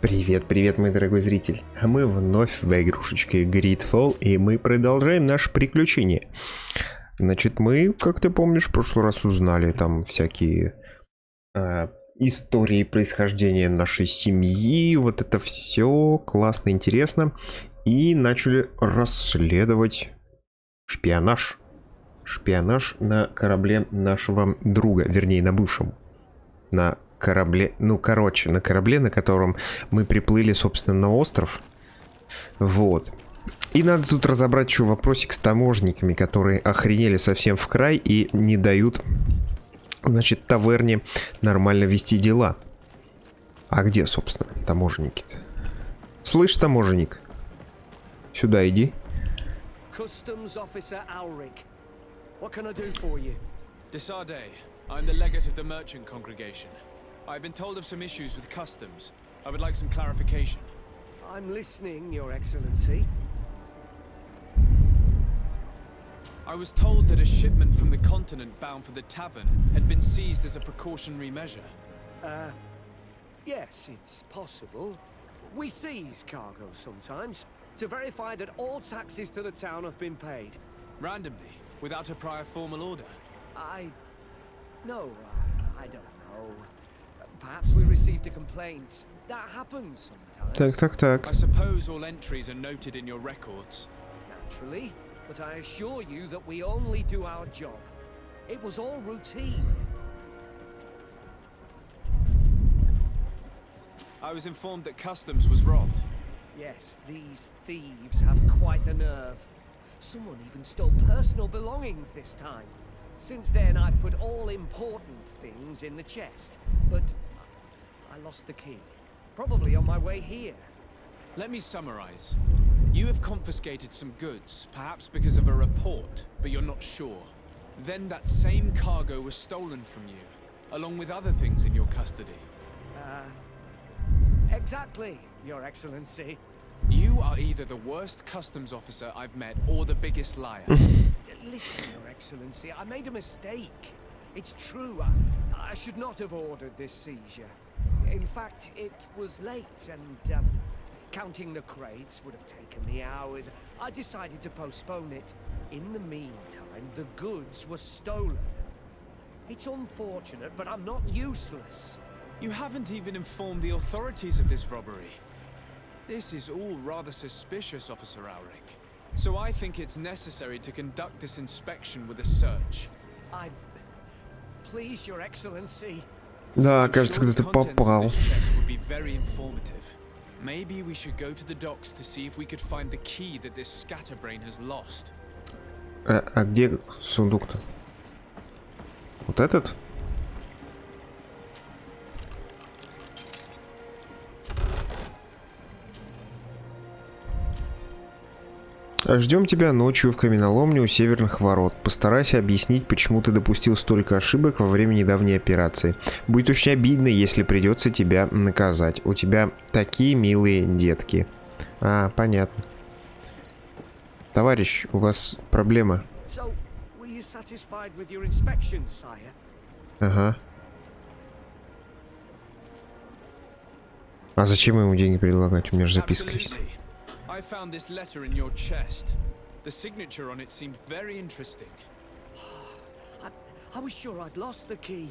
Привет, привет, мой дорогой зритель. А мы вновь в игрушечке GreedFall, и мы продолжаем наше приключение. Значит, мы, как ты помнишь, в прошлый раз узнали там всякие истории происхождения нашей семьи. Вот это все классно, интересно. И начали расследовать шпионаж. Шпионаж на корабле нашего друга, вернее, на бывшем. На корабле, ну, короче, на корабле, на котором мы приплыли, собственно, на остров. Вот. И надо тут разобрать еще вопросик с таможниками, которые охренели совсем в край и не дают, значит, таверне нормально вести дела. А где, собственно, таможенники-то? Слышь, таможенник, сюда иди. I'm the legate of the merchant congregation. I've been told of some issues with customs. I would like some clarification. I'm listening, Your Excellency. I was told that a shipment from the continent bound for the tavern had been seized as a precautionary measure. Yes, it's possible. We seize cargo sometimes to verify that all taxes to the town have been paid. Randomly, without a prior formal order. No, I don't know. Perhaps we received a complaint. That happens sometimes. Так. I suppose all entries are noted in your records. Naturally, but I assure you that we only do our job. It was all routine. I was informed that customs was robbed. Yes, these thieves have quite the nerve. Someone even stole personal belongings this time. Since then, I've put all important things in the chest, but I lost the key. Probably on my way here. Let me summarize. You have confiscated some goods, perhaps because of a report, but you're not sure. Then that same cargo was stolen from you, along with other things in your custody. Exactly, Your Excellency. You are either the worst customs officer I've met or the biggest liar. Listen, Your Excellency, I made a mistake. It's true, I should not have ordered this seizure. In fact, it was late and counting the crates would have taken me hours. I decided to postpone it. In the meantime, the goods were stolen. It's unfortunate, but I'm not useless. You haven't even informed the authorities of this robbery. This is all rather suspicious, Officer Auric. So I think it's necessary to conduct this inspection with a search. Please, Your Excellency. Да, кажется, кто-то попал. Maybe we should go to the docks to see if we could find the key that this scatterbrain has lost. А где сундук-то? Вот этот? Ждем тебя ночью в каменоломне у северных ворот. Постарайся объяснить, почему ты допустил столько ошибок во время недавней операции. Будет очень обидно, если придется тебя наказать. У тебя такие милые детки. Понятно. Товарищ, у вас проблема. Ага. А зачем ему деньги предлагать? У меня же записка есть. I found this letter in your chest. The signature on it seemed very interesting. I was sure I'd lost the key.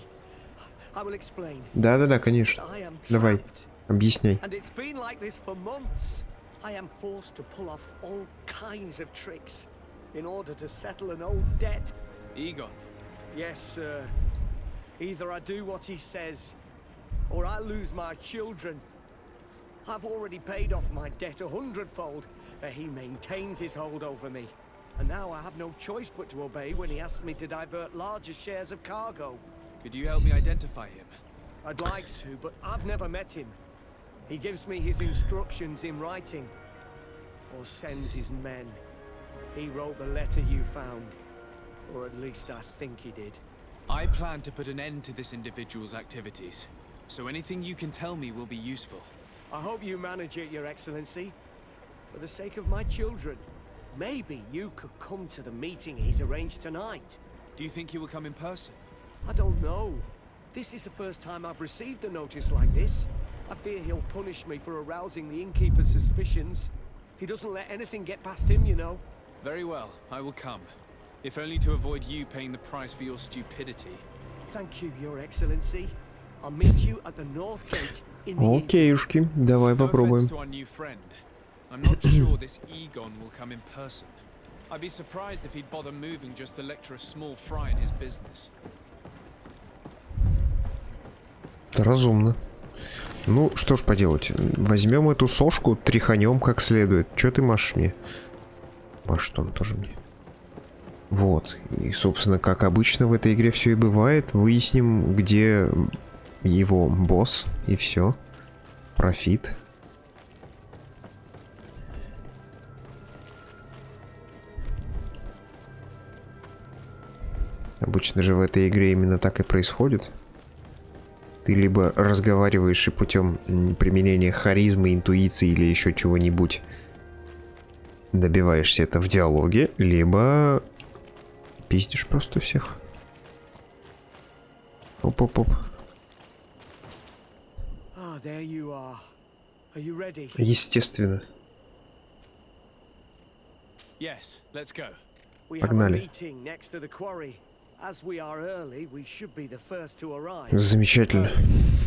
I will explain. Да, конечно. Давай, объясняй. And it's been like this for months. I am forced to pull off all kinds of tricks in order to settle an old debt. Egon. Yes, sir. Either I do what he says, or I lose my children. I've already paid off my debt 100-fold, but he maintains his hold over me. And now I have no choice but to obey when he asks me to divert larger shares of cargo. Could you help me identify him? I'd like to, but I've never met him. He gives me his instructions in writing, or sends his men. He wrote the letter you found, or at least I think he did. I plan to put an end to this individual's activities, so anything you can tell me will be useful. I hope you manage it, Your Excellency. For the sake of my children, maybe you could come to the meeting he's arranged tonight. Do you think he will come in person? I don't know. This is the first time I've received a notice like this. I fear he'll punish me for arousing the innkeeper's suspicions. He doesn't let anything get past him, you know. Very well, I will come. If only to avoid you paying the price for your stupidity. Thank you, Your Excellency. I'll meet you at the north gate in the evening. Окейушки, давай No попробуем. offense to our new friend. I'm not sure this Egon will come in person. I'd be surprised if he'd bother moving just to lecture a small fry in his business. Это разумно. Ну, что ж поделать. Возьмем эту сошку, тряханем как следует. Че ты машешь мне? Машет он тоже мне. Вот. И, собственно, как обычно в этой игре все и бывает. Выясним, где его босс, и все. Профит. Обычно же в этой игре именно так и происходит. Ты либо разговариваешь и путем применения харизмы, интуиции или еще чего-нибудь добиваешься это в диалоге, либо пиздишь просто всех. Оп-оп-оп. Естественно. Yes, let's go. Погнали. As we are early, we should be the first to arrive. Замечательно.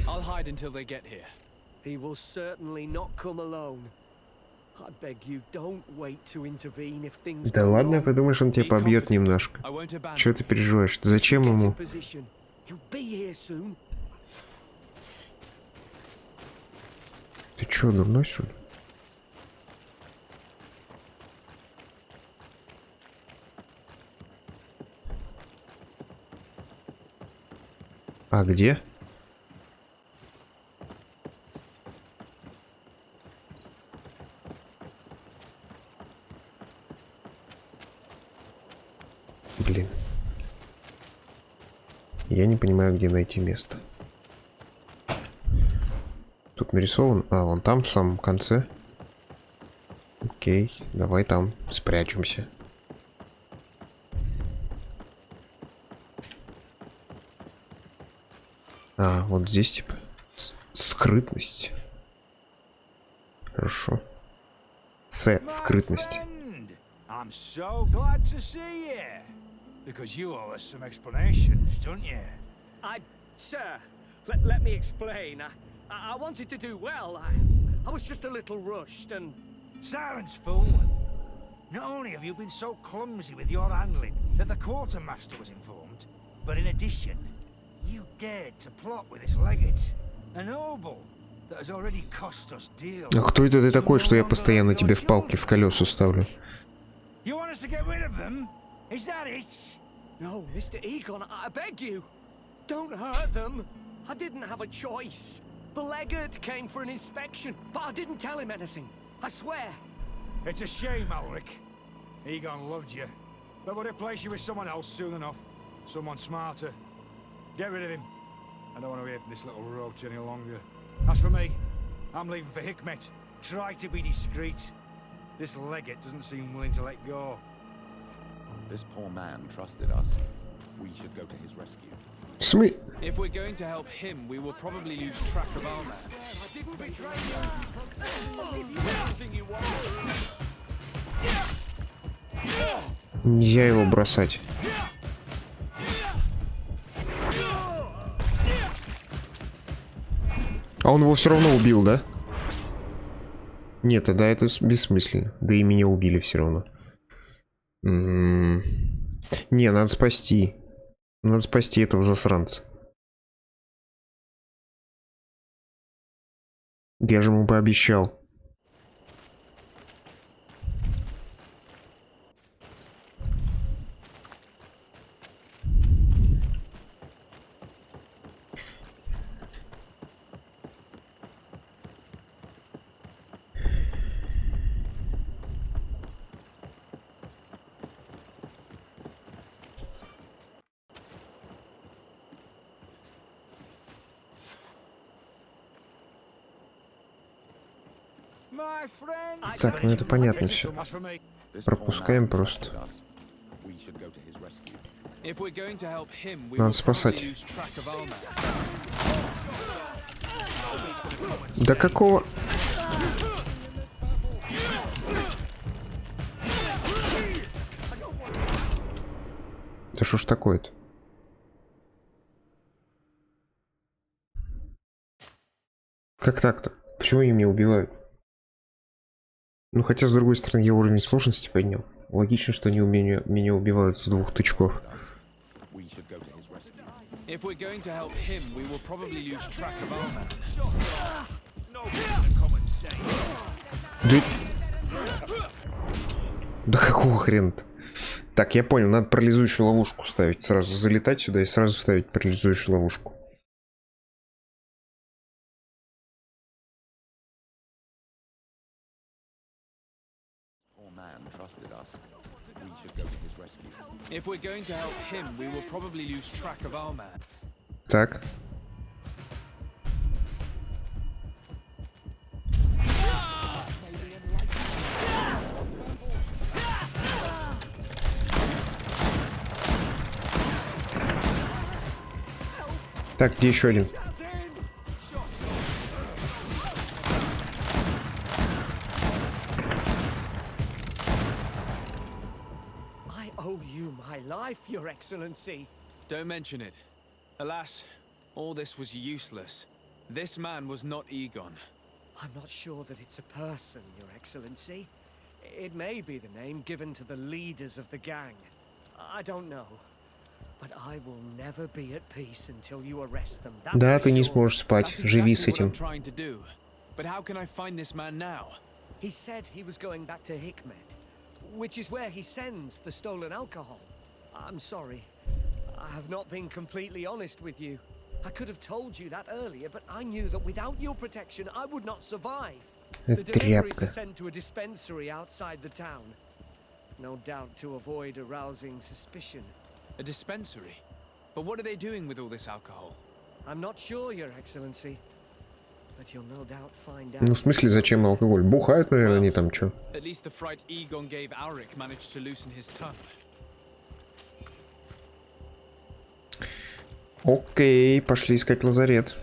I'll hide until they get here. He will certainly not come alone. I beg you, don't wait to intervene if things Да go ладно, wrong. подумаешь, он тебя побьет немножко. I won't abandon. Чего ты переживаешь? Зачем Get in ему? position. He'll be here soon. Ты чё, дурной, что ли? А где? Блин. Я не понимаю, где найти место. Тут нарисован. А, вон там, в самом конце. Окей, давай там спрячемся. А, вот здесь типа скрытность. Хорошо. Скрытность. I'm so glad to see you. Because you owe us some explanations, don't you? Sir, let me explain. I wanted to do well. I was just a little rushed and... Silence, fool. Not only have you been so clumsy with your handling that the quartermaster was informed, but in addition, you dared to plot with this legate, a noble that has already cost us dearly. А кто это ты такой, что я постоянно тебе в палки в колеса ставлю? You want us to get rid of them? Is that it? No, Mr. Egon, I beg you. Don't hurt them. I didn't have a choice. The legate came for an inspection, but I didn't tell him anything. I swear. It's a shame, Ulrich. Egon loved you, but would replace you with someone else soon enough. Someone smarter. Get rid of him. I don't want to hear from this little roach any longer. As for me, I'm leaving for Hikmet. Try to be discreet. This legate doesn't seem willing to let go. This poor man trusted us. We should go to his rescue. If we're going to help him, we will probably lose track of our man. I didn't betray you. Everything you want. Нельзя его бросать. А он его все равно убил, да? Нет, тогда это бессмысленно. Да и меня убили все равно. Не, надо спасти. Надо спасти этого засранца. Я же ему пообещал. Так, ну это понятно все. Пропускаем просто. Надо Надо спасать. Да какого? Да что ж такое-то? Как так-то? Почему они меня убивают? Ну, хотя, с другой стороны, я уровень сложности поднял. Логично, что они меня убивают с 2 тычков. We should go to his rescue. If we're going to help him, we will probably lose track of our man. Да какого хрена-то? Так, я понял, надо парализующую ловушку ставить. Сразу залетать сюда и сразу ставить парализующую ловушку. Poor man trusted us. We should go to his rescue. If we're going to help him, we will probably lose track of our man. Так. Так, где еще один? I owe you my life, Your Excellency. Don't mention it. Alas, all this was useless. This man was not Egon. I'm not sure that it's a person, Your Excellency. It may be the name given to the leaders of the gang. I don't know. But I will never be at peace until you arrest them. That's Да, for ты не sure. сможешь спать. That's Живи с exactly what I'm этим. trying to do. But how can I find this man now? He said he was going back to Hikmet, which is where he sends the stolen alcohol. I'm sorry. I have not been completely honest with you. I could have told you that earlier, but I knew that without your protection, I would not survive. The deliveries Тряпка. are sent to a dispensary outside the town. No doubt to avoid arousing suspicion. A dispensary? But what are they doing with all this alcohol? I'm not sure, Your Excellency. But you'll no doubt find out. Ну, в смысле, зачем алкоголь? Бухают, наверное, они там, чё? At least the fright Egon gave Alric managed to loosen his tongue. Окей, пошли искать лазарет.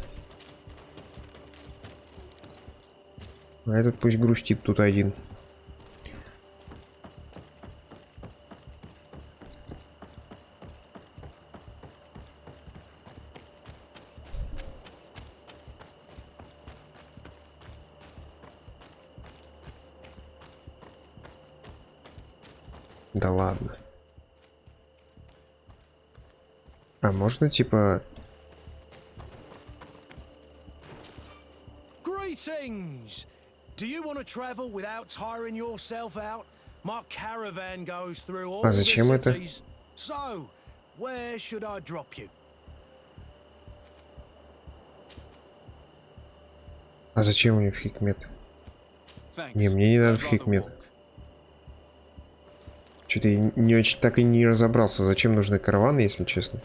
А этот пусть грустит тут один. Да ладно. А можно типа... Greetings! Do you want to travel without tiring yourself out? My caravan goes through all А the зачем это? cities. So, where should I drop you? А зачем мне в Хикмет? Thanks. Не, мне не but надо I'd в rather Хикмет. walk. Что-то я не очень так и не разобрался, зачем нужны караваны, если честно.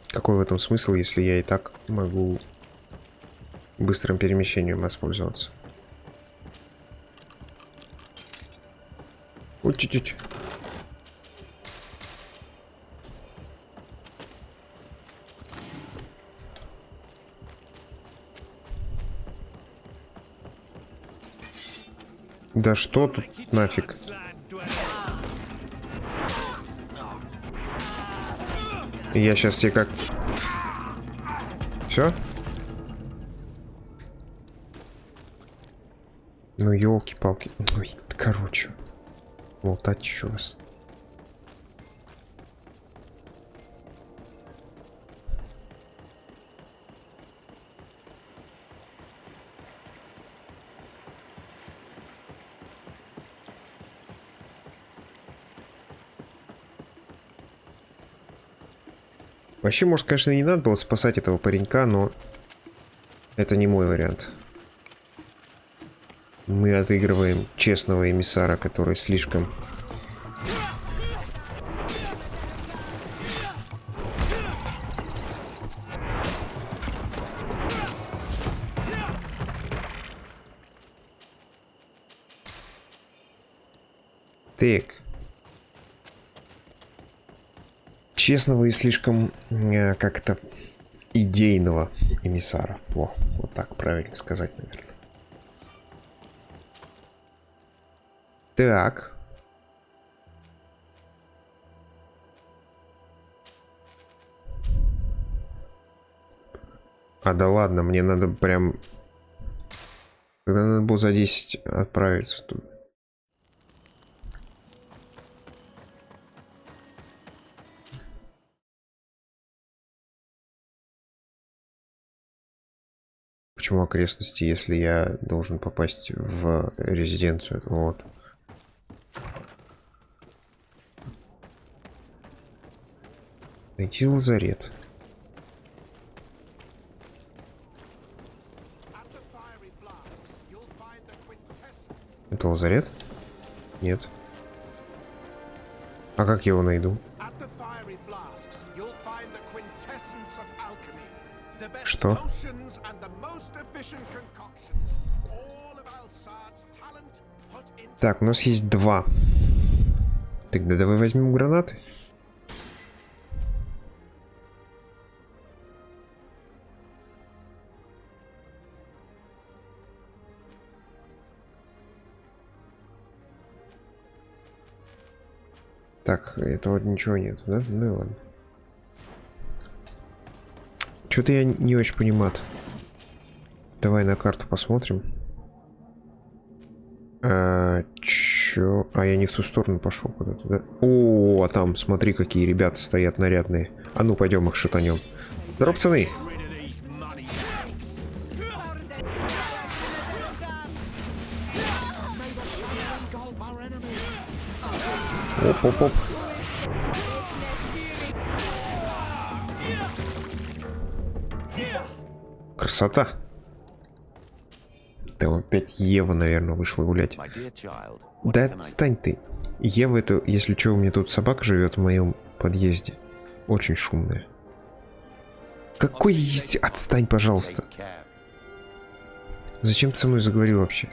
Какой в этом смысл, если я и так могу быстрым перемещением воспользоваться? Ой, чуть-чуть. Да что тут нафиг? Я сейчас тебе как... Все? Ну, елки-палки. Ой, короче. Болтать еще раз. Вообще, может, конечно, и не надо было спасать этого паренька, но это не мой вариант. Мы отыгрываем честного эмиссара, который слишком... Так. честного и слишком, как-то, идейного эмиссара. Во, вот так правильно сказать, наверное. Так. А, да ладно, мне надо прям... Когда надо было за 10 отправиться тут. Почему окрестности, если я должен попасть в резиденцию? Вот. Найти лазарет. Это лазарет? Нет. А как я его найду? Что? Так, у нас есть 2. Тогда давай возьмем гранаты. Так, этого ничего нет, да? Ну и ладно. Что-то я не очень понимаю. Давай на карту посмотрим. Чё? А, я не в ту сторону пошел куда-то, да? О, а там, смотри, какие ребята стоят нарядные. А ну, пойдем их шатанем. Здорово, пацаны! Оп-оп-оп. Красота. Там опять Ева, наверное, вышла гулять. Да отстань ты. Ева, это, если что, у меня тут собака живет в моем подъезде. Очень шумная. Какой... Отстань, пожалуйста. Зачем ты со мной заговорил вообще?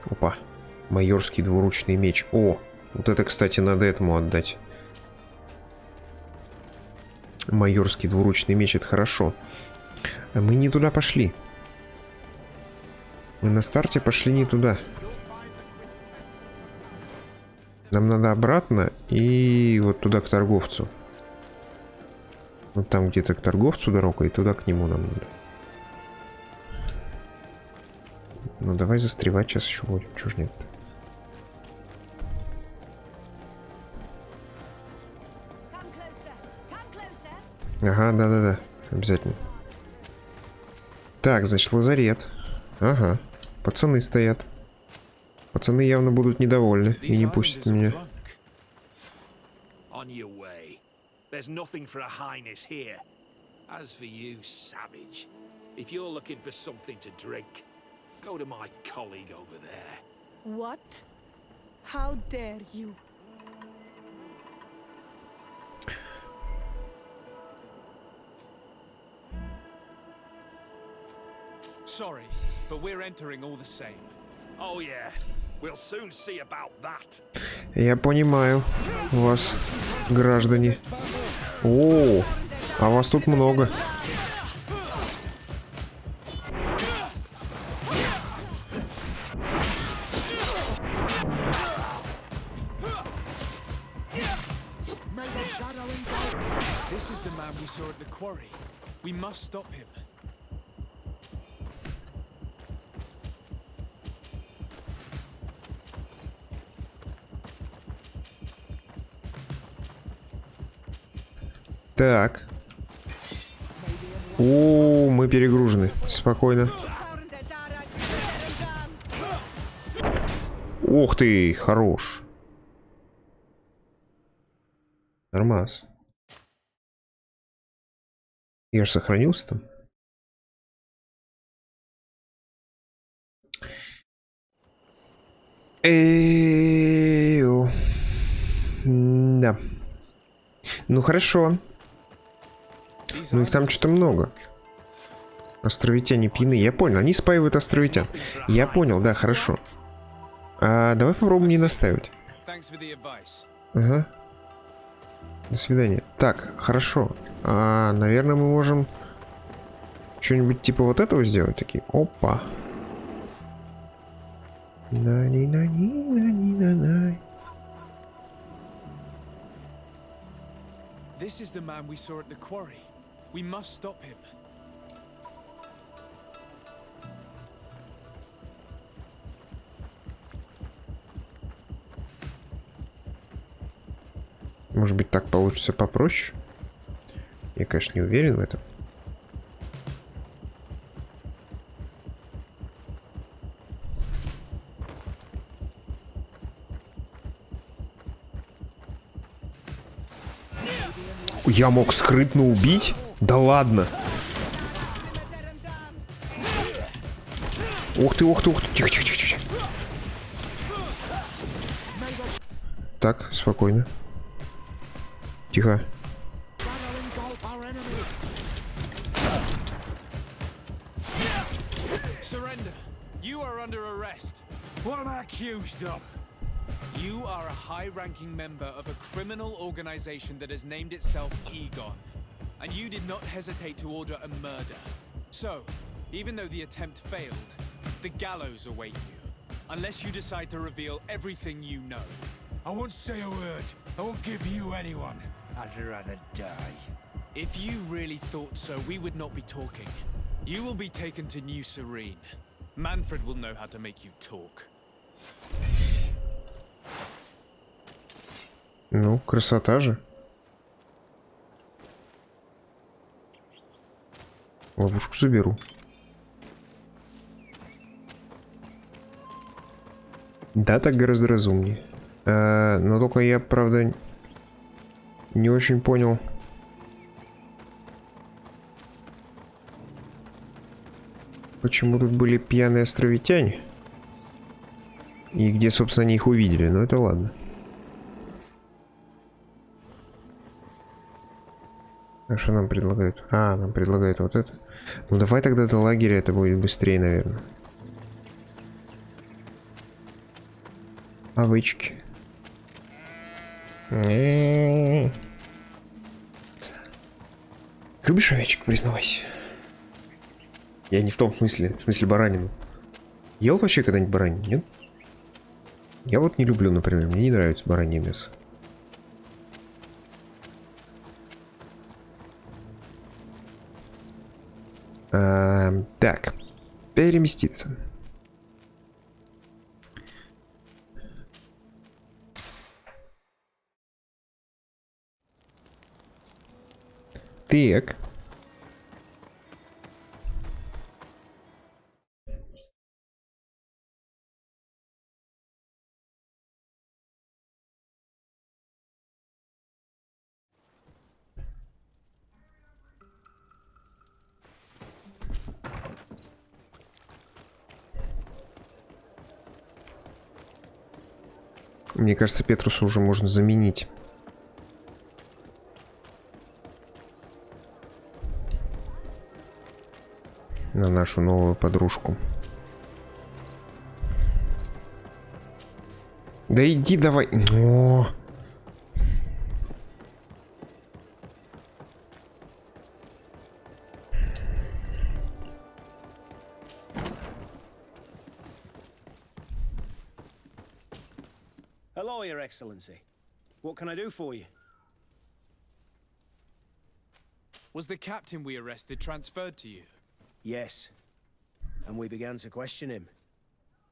Опа. Майорский двуручный меч. О, вот это, кстати, надо этому отдать. Майорский двуручный меч, это хорошо. А мы не туда пошли. Мы на старте пошли не туда. Нам надо обратно и вот туда к торговцу. Вот там где-то к торговцу дорога, и туда к нему нам надо. Ну давай застревать сейчас еще будем. Чего ж нет-то? Ага, да-да-да. Обязательно. Так, значит, лазарет. Ага. Пацаны стоят. Пацаны явно будут недовольны и не пустят меня. Go to my colleague over there. What? How dare you? Sorry, but we're entering all the same. Oh yeah, we'll soon see about that. Я понимаю вас, граждане. О, а вас тут много. We must stop him. Так. О, мы перегружены. Спокойно. Ух ты, хорош. Нормас. Я же сохранился там. Да. Ну хорошо. Ну их там что-то много. Островитяне пьяны. Я понял, они спаивают островитян. Я понял, да, хорошо. Давай попробуем не настаивать. Ага. До свидания. Так, хорошо. Наверное, мы можем что-нибудь типа вот этого сделать. Такие, опа. This is the man we saw at the quarry. We must stop him. Может быть, так получится попроще? Я, конечно, не уверен в этом. Я мог скрытно убить? Да ладно. Ух ты, ух ты, ух ты. Тихо, тихо, тихо, тихо. Так, спокойно. Тихо. Surrender. You are under arrest. What am I accused of? You are a high-ranking member of a criminal organization that has named itself Egon. And you did not hesitate to order a murder. So, even though the attempt failed, the gallows await you. Unless you decide to reveal everything you know. I won't say a word. I won't give you anyone. I'd rather die. If you really thought so, we would not be talking. You will be taken to New Serene. Manfred will know how to make you talk. Ну, красота же. Ловушку заберу. Да, так гораздо разумнее. Но только я, правда, не очень понял. Почему тут были пьяные островитяне? И где, собственно, они их увидели? Ну, это ладно. А что нам предлагают? Нам предлагают вот это. Ну, давай тогда до лагеря, это будет быстрее, наверное. Овечки. Любишь овечек, признавайся. Я не в том смысле, в смысле баранину. Ел вообще когда-нибудь баранину, нет? Я вот не люблю, например, мне не нравится баранье мясо. Так, переместиться. Так. Мне кажется, Петруса уже можно заменить. На нашу новую подружку. Да иди давай. О! Hello, Your Excellency. What can I do for you? Was the captain we arrested transferred to you? Yes. And we began to question him.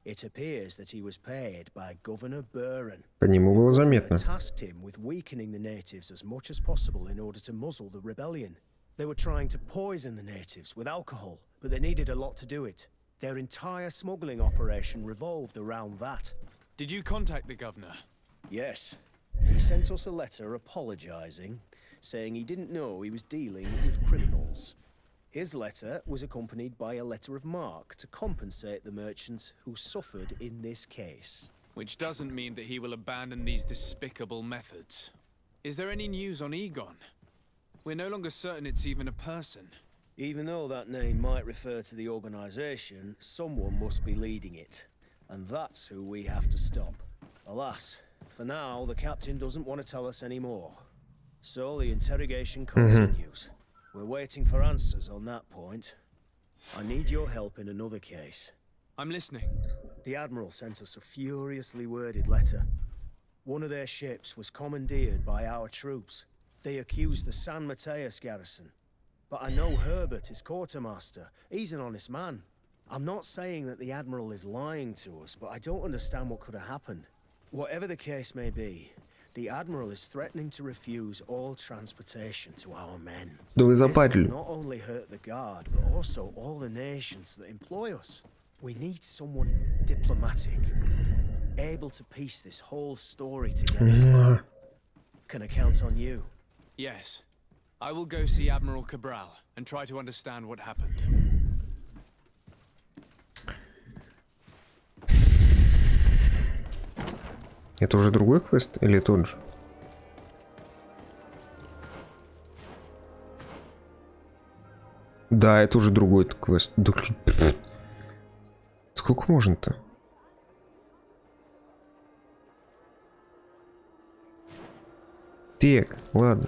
It appears that he was paid by Governor Buren. По нему было заметно. Tasked him with weakening the natives as much as possible in order to muzzle the rebellion. They were trying to poison the natives with alcohol, but they needed a lot to do it. Their entire smuggling operation revolved around that. Did you contact the governor? Yes. He sent us a letter apologizing, saying he didn't know he was dealing with criminals. His letter was accompanied by a letter of marque to compensate the merchants who suffered in this case. Which doesn't mean that he will abandon these despicable methods. Is there any news on Egon? We're no longer certain it's even a person. Even though that name might refer to the organization, someone must be leading it. And that's who we have to stop. Alas, for now, the captain doesn't want to tell us any more. So the interrogation continues. We're waiting for answers on that point. I need your help in another case. I'm listening. The Admiral sent us a furiously worded letter. One of their ships was commandeered by our troops. They accused the San Mateus garrison. But I know Herbert is quartermaster. He's an honest man. I'm not saying that the Admiral is lying to us, but I don't understand what could have happened. Whatever the case may be, the Admiral is threatening to refuse all transportation to our men. This will not only hurt the Guard, but also all the nations that employ us. We need someone diplomatic, able to piece this whole story together. Can I count on you? Yes. I will go see Admiral Cabral and try to understand what happened. Это уже другой квест или тот же? Да, это уже другой квест. Сколько можно-то? Так, ладно.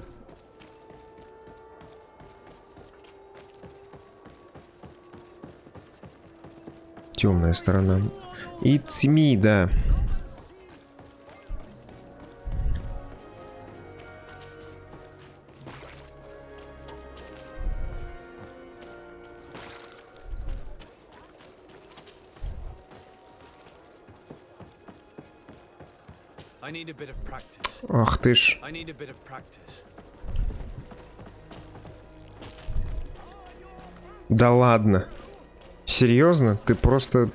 Темная сторона. It's me, да. Ах ты ж. Да ладно. Серьезно? Ты просто...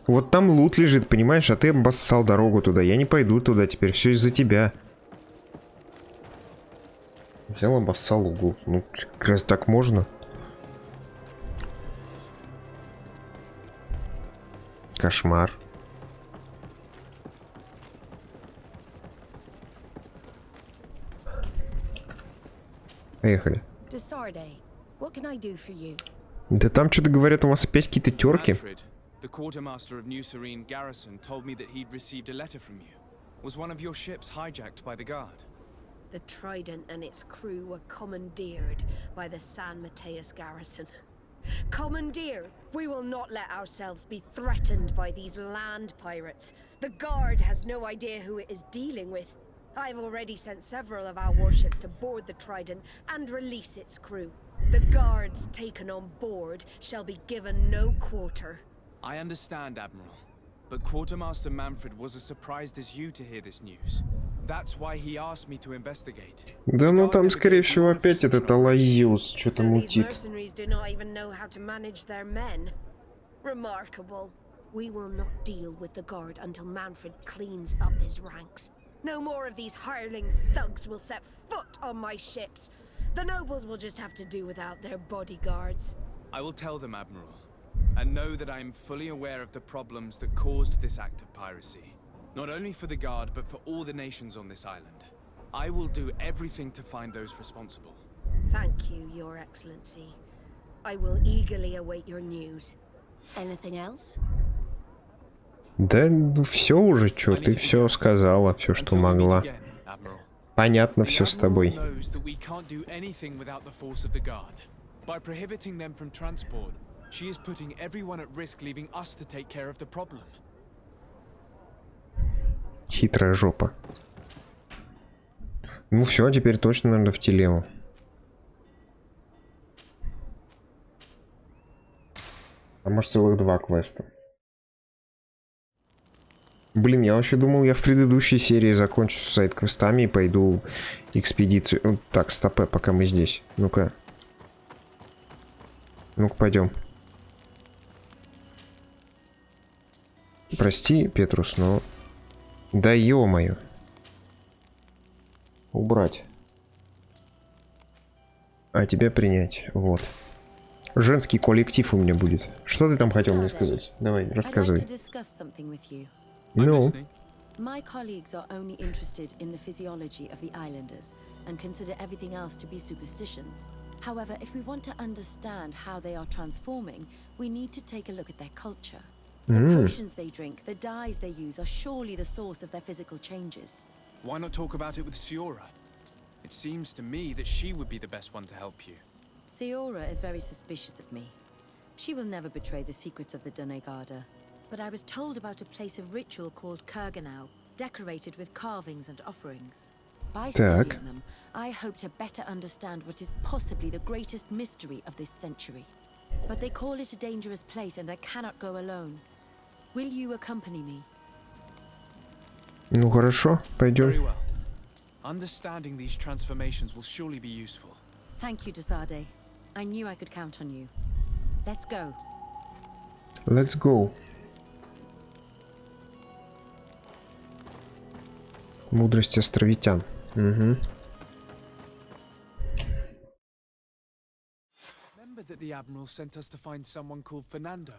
Вот там лут лежит, понимаешь? А ты обоссал дорогу туда. Я не пойду туда теперь. Все из-за тебя. Взял, обоссал угол. Ну, как раз так можно. Кошмар. Поехали. Да там что-то говорят, у вас опять какие-то терки. The quartermaster of New Serene Garrison told me that he'd received a letter from you. Was one of your ships hijacked by the Guard? The Trident and its crew were commandeered by the San Mateus Garrison. Commandeered? We will not let ourselves be threatened by these land pirates. The Guard has no idea who it is dealing with. I've already sent several of our warships to board the Trident and release its crew. The Guards taken on board shall be given no quarter. I understand, Admiral, but Quartermaster Manfred was as surprised as you to hear this news. That's why he asked me to investigate. Да ну там, скорее всего, опять этот Алайюз что-то мутит. Mercenaries do not even know how to manage their men. Remarkable. We will not deal with the Guard until Manfred cleans up his ranks. No more of these hireling thugs will set foot on my ships. The nobles will just have to do without their bodyguards. I will tell them, Admiral, and know that I am fully aware of the problems that caused this act of piracy. Not only for the Guard, but for all the nations on this island. I will do everything to find those responsible. Thank you, Your Excellency. I will eagerly await your news. Anything else? Да, ну все уже, что ты все сказала, все, что могла. Понятно все с тобой. By prohibiting them from transport, she is putting everyone at risk, leaving us to take care of the problem. Хитрая жопа. Ну все, теперь точно надо в телегу. А может целых 2 квеста. Блин, я вообще думал, я в предыдущей серии закончу с сайд-квестами и пойду экспедицию. Так, стопэ, пока мы здесь. Ну-ка. Ну-ка, пойдем. Прости, Петрус, но... Да ё-моё. Убрать. А тебя принять. Вот. Женский коллектив у меня будет. Что ты там хотел мне сказать? Давай, рассказывай. Ну? My colleagues are only interested in the physiology of the islanders and consider everything else to be superstitions. However, if we want to understand how they are transforming, we need to take a look at their culture. The potions they drink, the dyes they use are surely the source of their physical changes. Why not talk about it with Siora? It seems to me that she would be the best one to help you. Siora is very suspicious of me. She will never betray the secrets of the Dunegarda. But I was told about a place of ritual called Kurganau, decorated with carvings and offerings. By studying them, I hope to better understand what is possibly the greatest mystery of this century. But they call it a dangerous place and I cannot go alone. Will you accompany me? Ну хорошо, пойдем. Very well. Understanding these transformations will surely be useful. Thank you, Desade. I knew I could count on you. Let's go. Let's go. Мудрость островитян. Угу. Remember that the Admiral sent us to find someone called Fernando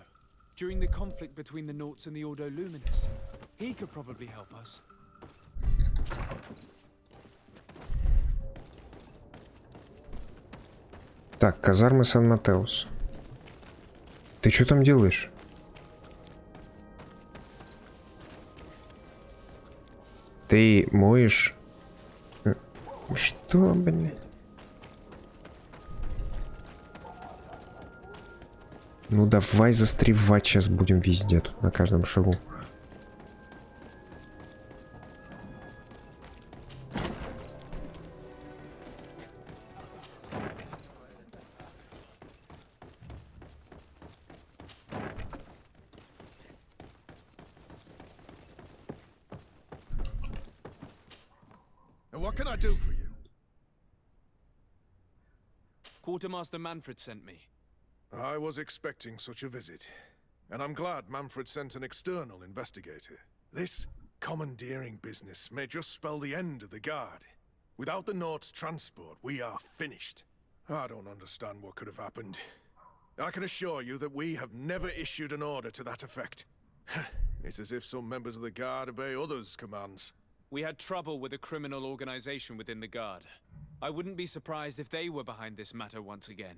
during the conflict between the Nauts and the Ordo Luminis. He could probably help us. Так, казармы Сан-Матеус. Ты что там делаешь? Ты моешь... Что, блин? Ну давай застревать сейчас будем везде, тут на каждом шагу. What can I do for you? Quartermaster Manfred sent me. I was expecting such a visit, and I'm glad Manfred sent an external investigator. This commandeering business may just spell the end of the Guard. Without the Naught's transport, we are finished. I don't understand what could have happened. I can assure you that we have never issued an order to that effect. It's as if some members of the Guard obey others' commands. We had trouble with a criminal organization within the Guard. I wouldn't be surprised if they were behind this matter once again.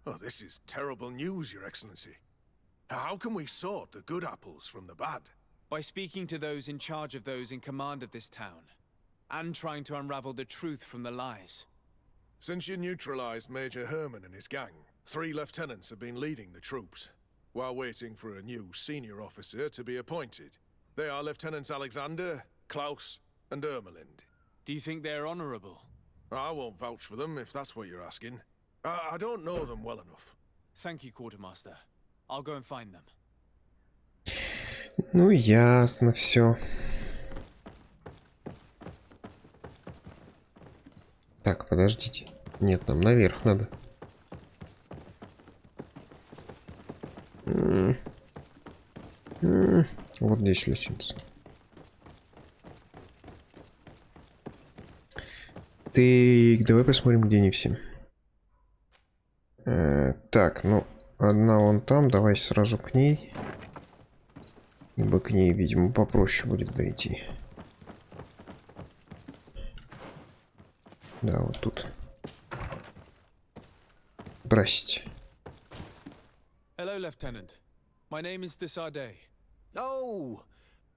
Oh, this is terrible news, Your Excellency. How can we sort the good apples from the bad? By speaking to those in charge of those in command of this town, and trying to unravel the truth from the lies. Since you neutralized Major Herman and his gang, 3 lieutenants have been leading the troops, while waiting for a new senior officer to be appointed. They are Lieutenants Alexander, Klaus, and Ermelind. Do you think they're honorable? I won't vouch for them, if that's what you're asking. I don't know them well enough. Thank you, Quartermaster. I'll go and find them. Ну, ясно все. Так, подождите. Нет, нам наверх надо. Вот здесь лестница. Так, давай посмотрим, где они все. Так, ну, одна вон там, давай сразу к ней. Ибо к ней, видимо, попроще будет дойти. Да, вот тут. Здрасте. Hello, Lieutenant. My name is Desade. Oh,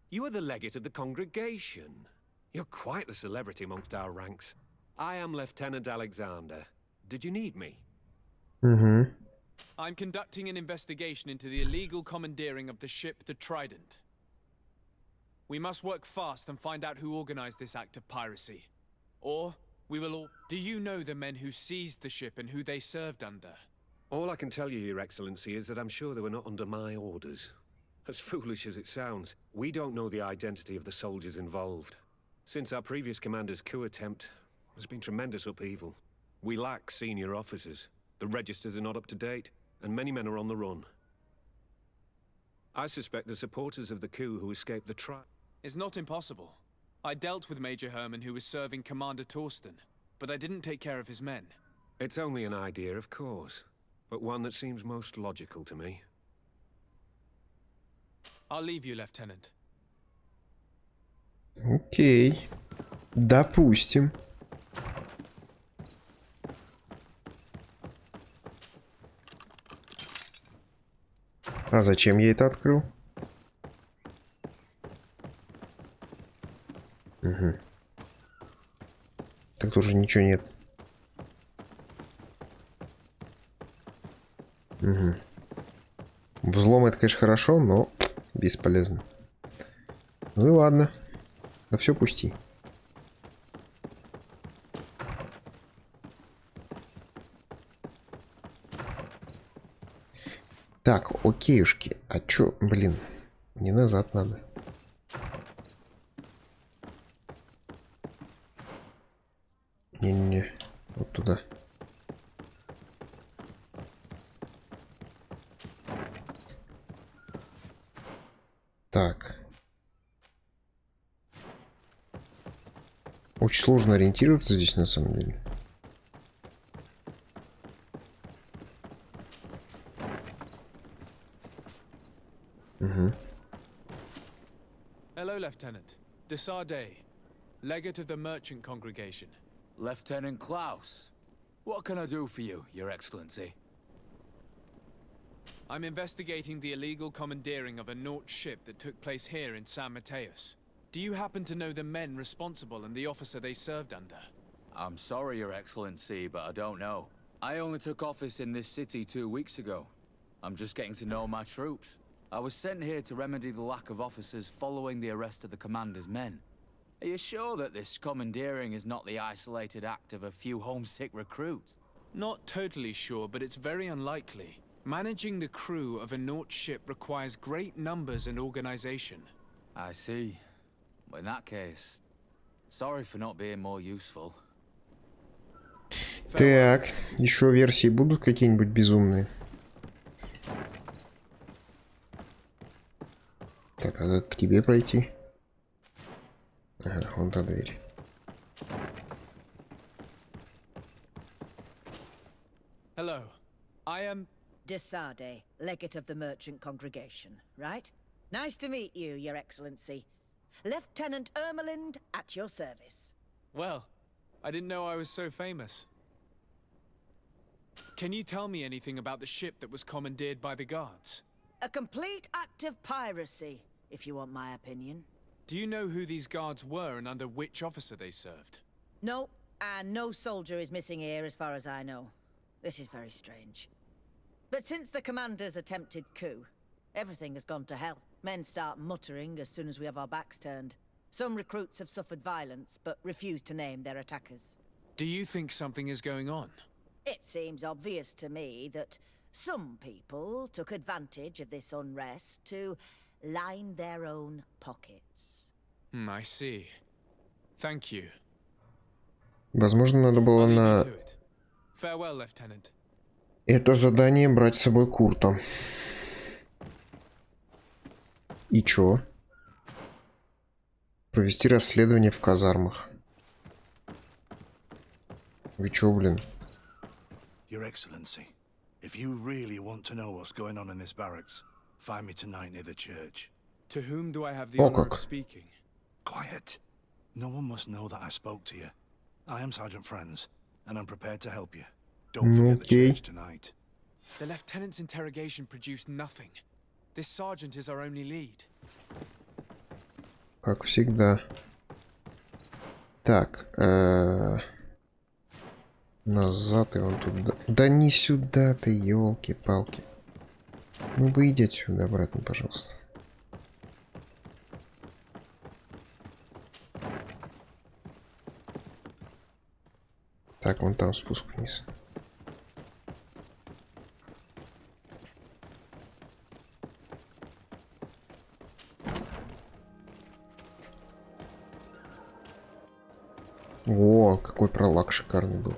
you are the legate of the congregation. You're quite the celebrity amongst our ranks. I am Lieutenant Alexander. Did you need me? Mm-hmm. I'm conducting an investigation into the illegal commandeering of the ship, the Trident. We must work fast and find out who organized this act of piracy. Or we will all... Do you know the men who seized the ship and who they served under? All I can tell you, Your Excellency, is that I'm sure they were not under my orders. As foolish as it sounds, we don't know the identity of the soldiers involved. Since our previous commander's coup attempt, there's been tremendous upheaval. We lack senior officers. The registers are not up to date, and many men are on the run. I suspect the supporters of the coup who escaped the trial. It's not impossible. I dealt with Major Herman, who was serving Commander Torsten, but I didn't take care of his men. It's only an idea, of course, but one that seems most logical to me. I'll leave you, Lieutenant. А зачем я это открыл? Угу. Так тоже ничего нет. Угу. Взлом это, конечно, хорошо, но бесполезно. Ну и ладно. На все пусти. Так, окейушки. А чё, блин, не назад надо. Не-не-не, вот туда. Так. Очень сложно ориентироваться здесь на самом деле. Угу. Hello, Lieutenant. Desarde, legate of the merchant congregation. Lieutenant Klaus, what can I do for you, Your Excellency? I'm investigating the illegal commandeering of a Naut ship that took place here in San Mateus. Do you happen to know the men responsible and the officer they served under? I'm sorry, Your Excellency, but I don't know. I only took office in this city 2 weeks ago. I'm just getting to know my troops. I was sent here to remedy the lack of officers following the arrest of the commander's men. Are you sure that this commandeering is not the isolated act of a few homesick recruits? Not totally sure, but it's very unlikely. Managing the crew of a Naut ship requires great numbers and organization. I see. Well, in that case, sorry for not being more useful. Так, еще версии будут какие-нибудь безумные? Так, а как к тебе пройти? Ага, вон та дверь. Hello, I am... Desarde, legate of the merchant congregation, right? Nice to meet you, Your Excellency. Lieutenant Ermelind at your service. Well, I didn't know I was so famous. Can you tell me anything about the ship that was commandeered by the guards? A complete act of piracy, if you want my opinion. Do you know who these guards were and under which officer they served? No, and no soldier is missing here as far as I know. This is very strange. But since the commander's attempted coup, everything has gone to hell. Men start muttering as soon as we have our backs turned. Some recruits have suffered violence, but refuse to name their attackers. Do you think something is going on? It seems obvious to me that some people took advantage of this unrest to line their own pockets. I see. Thank you. Возможно, надо было на Farewell, Lieutenant. это задание брать с собой Курта. И чё? Провести расследование в казармах. Вы чё, блин? Your Excellency, if you really want to know what's going on in this barracks, find me tonight near the church. To whom do I have the honor of speaking? Quiet. No one must know that I spoke to you. I am Sergeant Franz, and I'm prepared to help you. Don't forget the church tonight. The lieutenant's interrogation produced nothing. This sergeant is our only lead. Как всегда. Так, назад и вон туда. Да не сюда ты, елки-палки. Ну выйди отсюда обратно, пожалуйста. Так, вон там спуск вниз. О, какой пролаг шикарный был.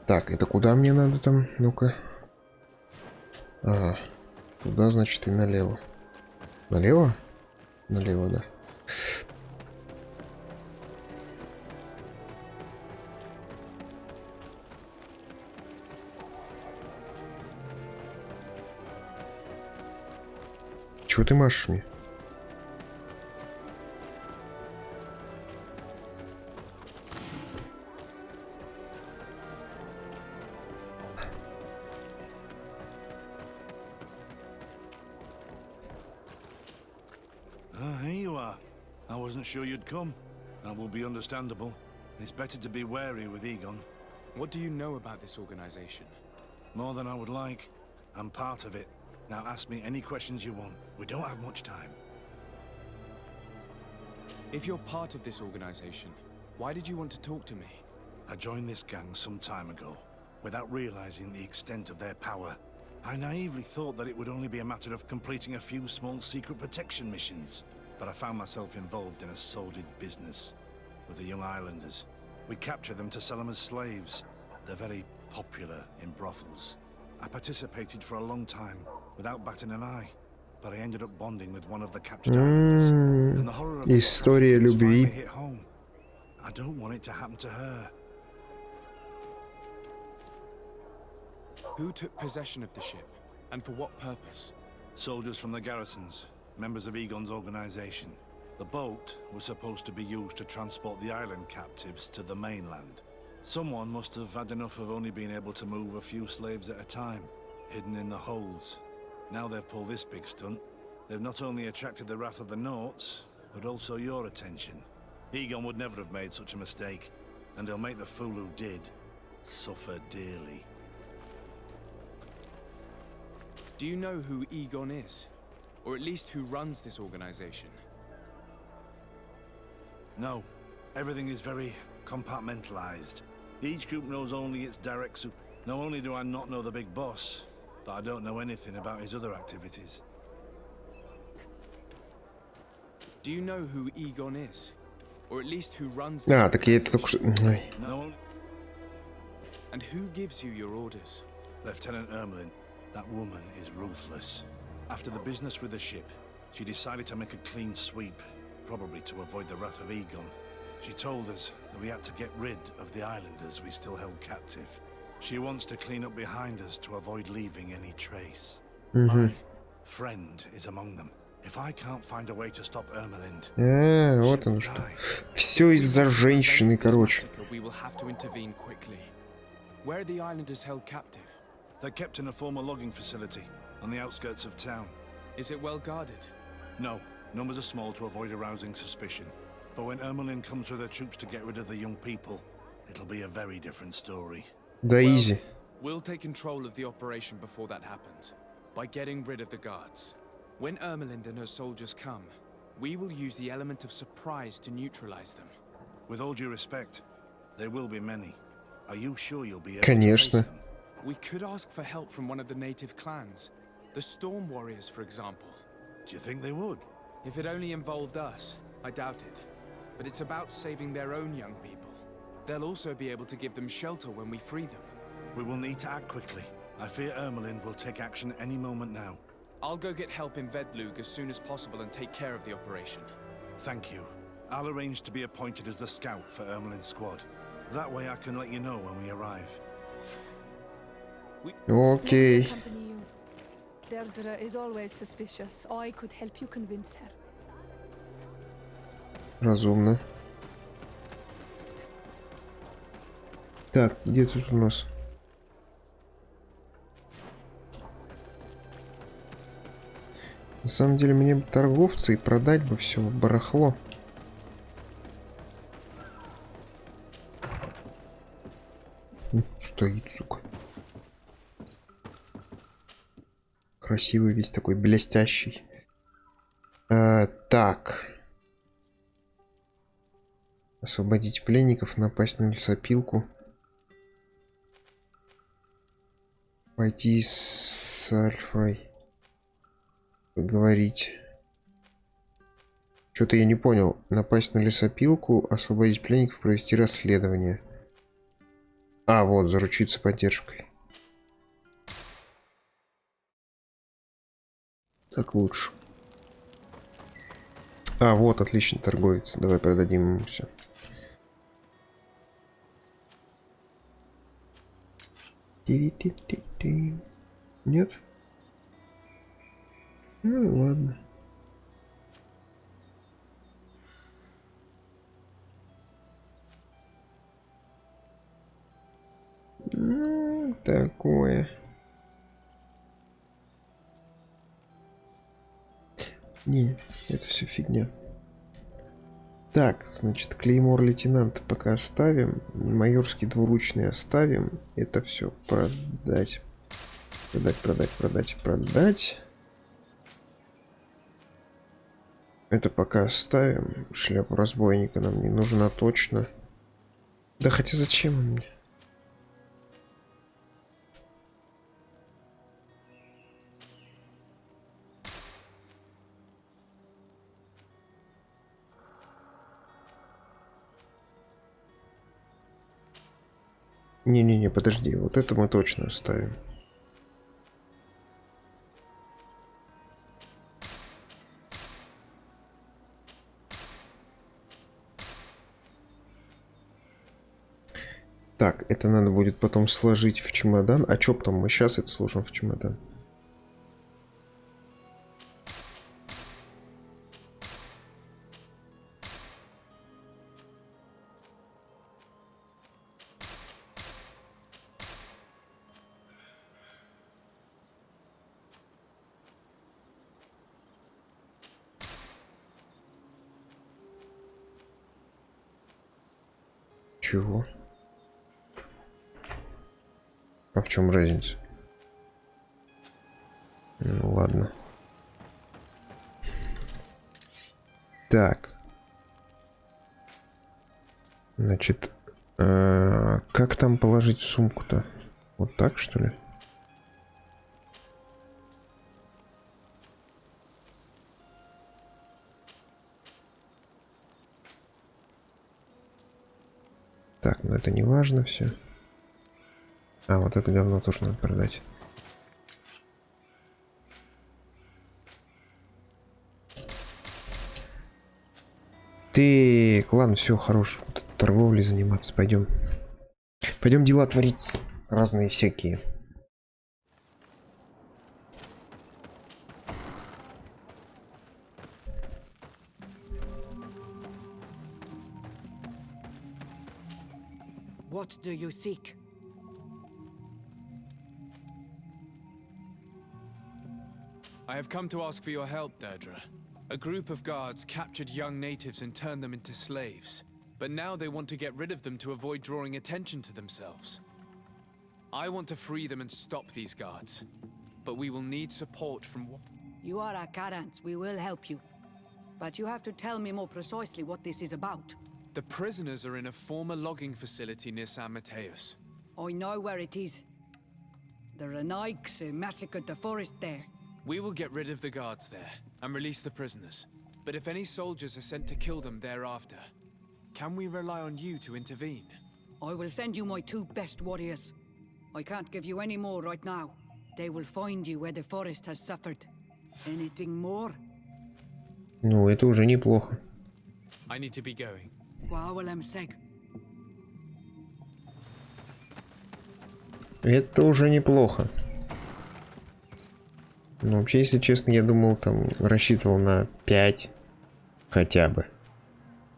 Так, это куда мне надо там? Ну-ка. Ага. Туда, значит, и налево. Налево? Налево, да. Чего ты машешь мне? Here you are. I wasn't sure you'd come. That will be understandable. It's better to be wary with Egon. What do you know about this organization? More than I would like. I'm part of it. Now ask me any questions you want. We don't have much time. If you're part of this organization, why did you want to talk to me? I joined this gang some time ago, without realizing the extent of their power. I naively thought that it would only be a matter of completing a few small secret protection missions. But I found myself involved in a sordid business with the young islanders. We capture them to sell them as slaves. They're very popular in brothels. I participated for a long time, without batting an eye. But I ended up bonding with one of the captured islanders. And the horror of История любви. hit home. I don't want it to happen to her. Who took possession of the ship, and for what purpose? Soldiers from the garrisons, members of Egon's organization. The boat was supposed to be used to transport the island captives to the mainland. Someone must have had enough of only being able to move a few slaves at a time, hidden in the holds. Now they've pulled this big stunt. They've not only attracted the wrath of the Nauts, but also your attention. Egon would never have made such a mistake, and he'll make the fool who did suffer dearly. Do you know who Egon is? Or at least who runs this organization? No. Everything is very compartmentalized. Each group knows only its direct super. Not only do I not know the big boss, but I don't know anything about his other activities. Do you know who Egon is? Or at least who runs this Так я это только что... Ой. No. And who gives you your orders? Lieutenant Ermelin. That woman is ruthless. After the business with the ship, she decided to make a clean sweep, probably to avoid the wrath of Egon. She told us that we had to get rid of the islanders we still held captive. She wants to clean up behind us to avoid leaving any trace. My friend is among them. If I can't find a way to stop Ermelind, Вот оно что. Все из-за женщины, короче. We will have to intervene quickly. Where are the islanders held captive? they're kept in a former logging facility on the outskirts of town. Is it well guarded? No, numbers are small to avoid arousing suspicion. But when Ermelin comes with her troops to get rid of the young people, it'll be a very different story. Да easy. We'll take control of the operation before that happens, by getting rid of the guards. When Ermelin and her soldiers come, we will use the element of surprise to neutralize them. With all due respect, there will be many. Are you sure you'll be able Конечно. to face them? We could ask for help from one of the native clans. The Storm Warriors, for example. Do you think they would? If it only involved us, I doubt it. But it's about saving their own young people. They'll also be able to give them shelter when we free them. We will need to act quickly. I fear Ermelin will take action any moment now. I'll go get help in Vedlug as soon as possible and take care of the operation. Thank you. I'll arrange to be appointed as the scout for Ermelin's squad. That way I can let you know when we arrive. Окей. Deirdre is always suspicious. I could help you convince her. Разумно. Так, где тут у нас? На самом деле мне бы торговцы и продать бы все барахло. Стоит, сука. Красивый весь такой, блестящий. Так. Освободить пленников, напасть на лесопилку. Пойти с Альфой. Поговорить. Что-то я не понял. Напасть на лесопилку, освободить пленников, провести расследование. А, вот, заручиться поддержкой. Так лучше. А, вот, отлично, торговец. Давай продадим ему все. Нет? Ну ладно. Такое. Не, это все фигня. Так, значит, клеймор лейтенанта пока оставим. Майорский двуручный оставим. Это все продать. Продать. Это пока оставим. Шляпу разбойника нам не нужна точно. Да хотя зачем он мне? Не-не-не, подожди. Вот это мы точно оставим. Так, это надо будет потом сложить в чемодан. А чё потом мы сейчас это сложим в чемодан? Чего? А в чем разница? Ну ладно. Так. Значит, как там положить сумку-то? Вот так, что ли? Так, ну это не важно все. А, вот это говно тоже надо продать. Так, ладно, все, хорош. Вот торговлей заниматься, пойдем. Пойдем дела творить. Разные всякие. What do you seek? I have come to ask for your help, Deirdre. A group of guards captured young natives and turned them into slaves. But now they want to get rid of them to avoid drawing attention to themselves. I want to free them and stop these guards. But we will need support from... You are a Karant. We will help you. But you have to tell me more precisely what this is about. The prisoners are in a former logging facility near San Mateus. I know where it is. The Renaiks massacred the forest there. We will get rid of the guards there and release the prisoners. But if any soldiers are sent to kill them thereafter, can we rely on you to intervene? I will send you my 2 best warriors. I can't give you any more right now. They will find you where the forest has suffered. Anything more? Ну, это уже неплохо. I need to be going. Это уже неплохо. Ну, вообще, если честно, я думал, там, рассчитывал на 5 хотя бы.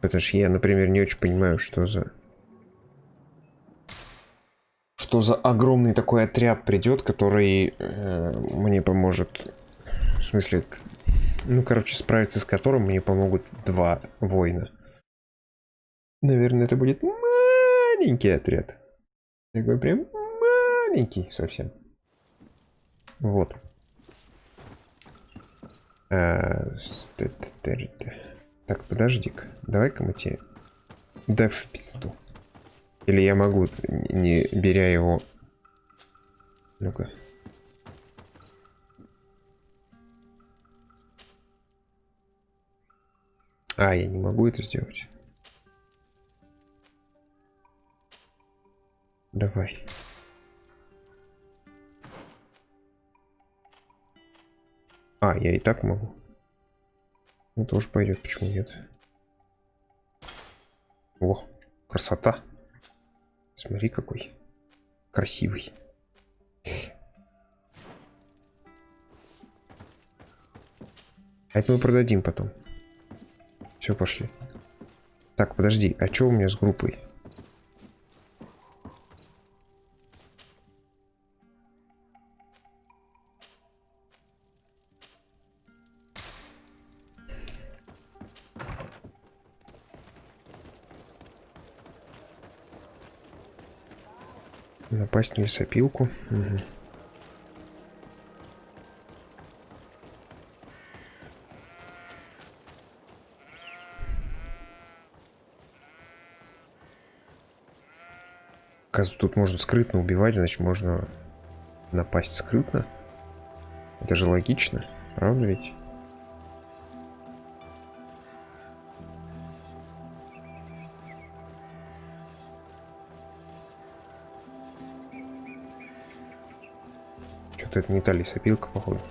Потому что я, например, не очень понимаю, что за огромный такой отряд придет, который мне поможет. В смысле, ну, короче, справиться с которым мне помогут 2 воина. Наверное, это будет маленький отряд. Такой прям маленький совсем. Вот. Так, подожди-ка. Давай-ка мы тебе... Да в пизду. Или я могу, не беря его... Ну-ка. А, я не могу это сделать. Давай. А, я и так могу. Ну, тоже пойдет, почему нет? О, красота. Смотри, какой красивый. А это мы продадим потом. Все, пошли. Так, подожди, а что у меня с группой? Напасть на лесопилку. Угу. Оказывается, тут можно скрытно убивать, значит, можно напасть скрытно. Это же логично, правда ведь? Что-то это не та лесопилка, походу.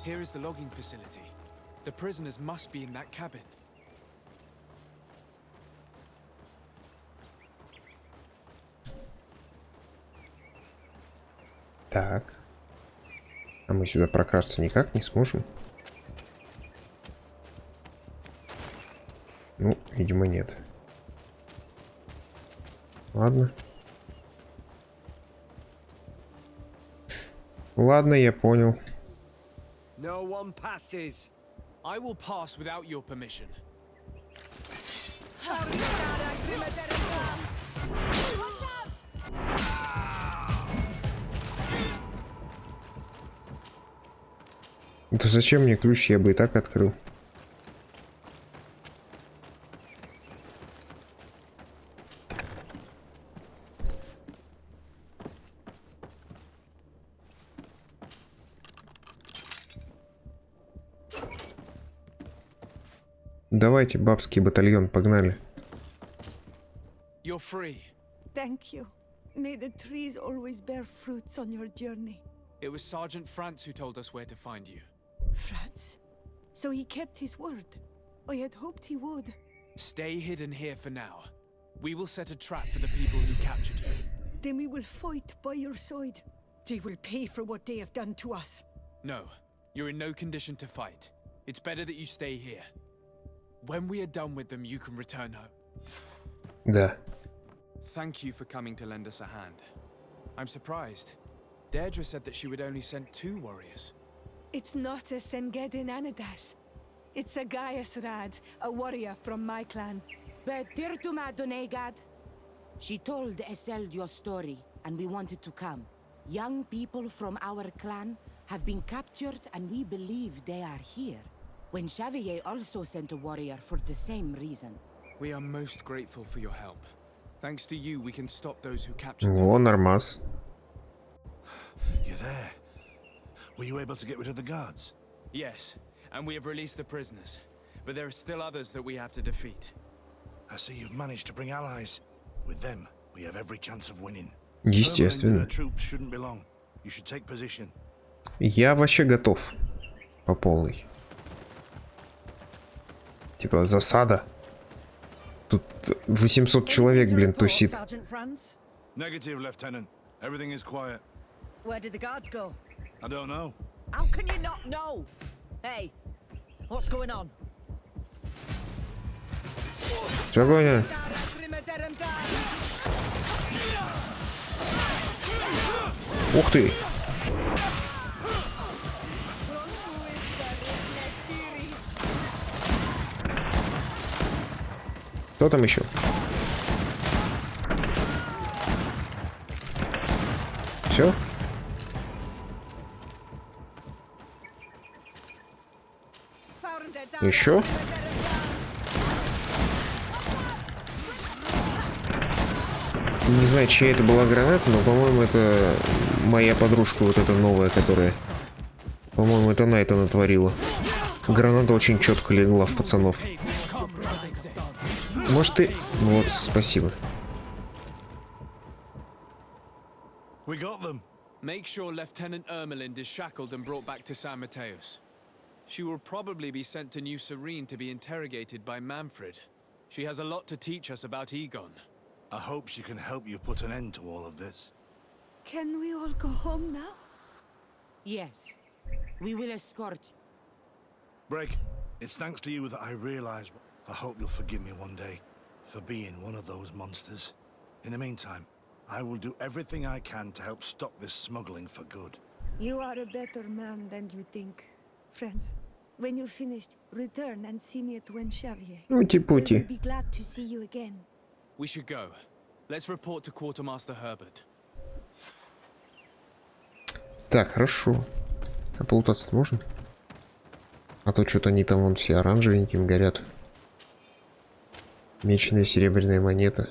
Here is the logging facility. The prisoners must be in that cabin. Так. А мы сюда прокрасться никак не сможем? Ну, видимо, нет. Ладно. Ладно, я понял. No one passes. I will pass without your permission. Да зачем мне ключ? Я бы и так открыл. Давайте, бабский батальон, погнали. You're free. Thank you. May the trees always bear fruits on your journey. It was Sergeant France who told us where to find you. France? So he kept his word. I had hoped he would. Stay hidden here for now. We will set a trap for the people who captured you. Then we will fight by your side. They will pay for what they have done to us. No, you're in no condition to fight. It's better that you stay here. When we are done with them, you can return home. Да. Thank you for coming to lend us a hand. I'm surprised. Deirdre said that she would only send 2 warriors. It's not a Sengedin Anadas. It's a Gaius Rad, a warrior from my clan. Betirtuma Donegad. She told Eseld your story, and we wanted to come. Young people from our clan have been captured, and we believe they are here. When Xavier also sent a warrior for the same reason. We are most grateful for your help. Thanks to you, we can stop those who captured them. О, нормас. You're there. Were you able to get rid of the guards? Yes, and we have released the prisoners. But there are still others that we have to defeat. I see you've managed to bring allies. With them, we have every chance of winning. Естественно. Troops shouldn't be long. You should take position. Я вообще готов. По полной. Типа засада. Тут 800 человек, блин, тусит. Negative, Lieutenant. Everything is quiet. Where did the guards go? I don't know. How can you not know? Hey, what's going on? Спокойно. Ух ты. Кто там еще? Все? Еще? Не знаю, чья это была граната, но, по-моему, это моя подружка, вот эта новая, которая... По-моему, это она это натворила. Граната очень четко легла в пацанов. Может, ты... Вот, спасибо. We got them. Make sure Lieutenant Ermelind is shackled and brought back to San Mateus. She will probably be sent to New Serene to be interrogated by Manfred. She has a lot to teach us about Egon. I hope she can help you put an end to all of this. Can we all go home now? Yes. We will escort. Break, it's thanks to you that I realize. I hope you'll forgive me one day for being one of those monsters. In the meantime, I will do everything I can to help stop this smuggling for good. You are a better man than you think. friends. When you're finished, return and see me at Wenxavier. Ути-пути. I will be glad to see you again. We should go. Let's report to Quartermaster Herbert. Так, хорошо. А полутаться можно? А то что-то они там вон все оранжевеньким горят. Меченая серебряная монета.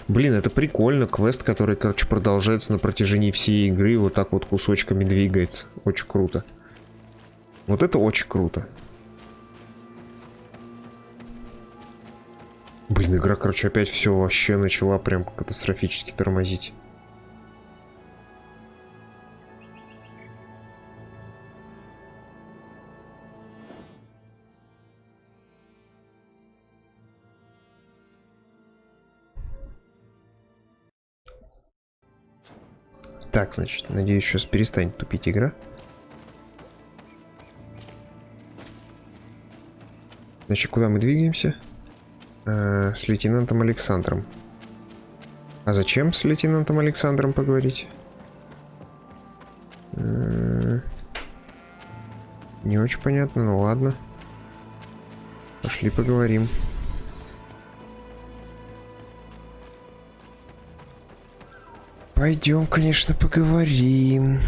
Блин, это прикольно. Квест, который, короче, продолжается на протяжении всей игры. Вот так вот кусочками двигается. Очень круто. Вот это очень круто. Блин, игра, короче, опять все вообще начала прям катастрофически тормозить. Так, значит, надеюсь, сейчас перестанет тупить игра. Значит, куда мы двигаемся? С лейтенантом Александром. А зачем с лейтенантом Александром поговорить? Не очень понятно, ну ладно. Пошли поговорим. Пойдем, конечно, поговорим.